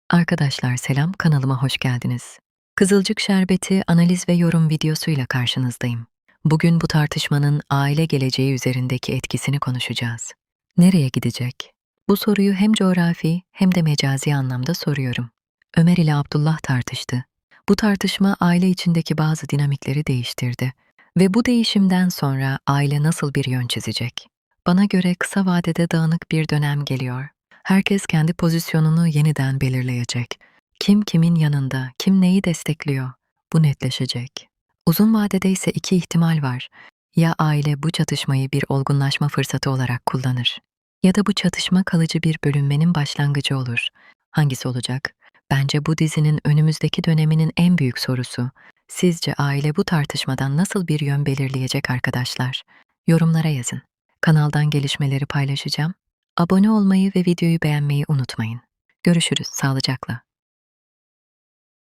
Arkadaşlar selam, kanalıma hoş geldiniz. Kızılcık Şerbeti analiz ve yorum videosuyla karşınızdayım. Bugün bu tartışmanın aile geleceği üzerindeki etkisini konuşacağız. Nereye gidecek? Bu soruyu hem coğrafi hem de mecazi anlamda soruyorum. Ömer ile Abdullah tartıştı. Bu tartışma aile içindeki bazı dinamikleri değiştirdi. Ve bu değişimden sonra aile nasıl bir yön çizecek? Bana göre kısa vadede dağınık bir dönem geliyor. Herkes kendi pozisyonunu yeniden belirleyecek. Kim kimin yanında, kim neyi destekliyor? Bu netleşecek. Uzun vadede ise iki ihtimal var. Ya aile bu çatışmayı bir olgunlaşma fırsatı olarak kullanır ya da bu çatışma kalıcı bir bölünmenin başlangıcı olur. Hangisi olacak? Bence bu dizinin önümüzdeki döneminin en büyük sorusu. Sizce aile bu tartışmadan nasıl bir yön belirleyecek arkadaşlar? Yorumlara yazın. Kanaldan gelişmeleri paylaşacağım. Abone olmayı ve videoyu beğenmeyi unutmayın. Görüşürüz, sağlıcakla.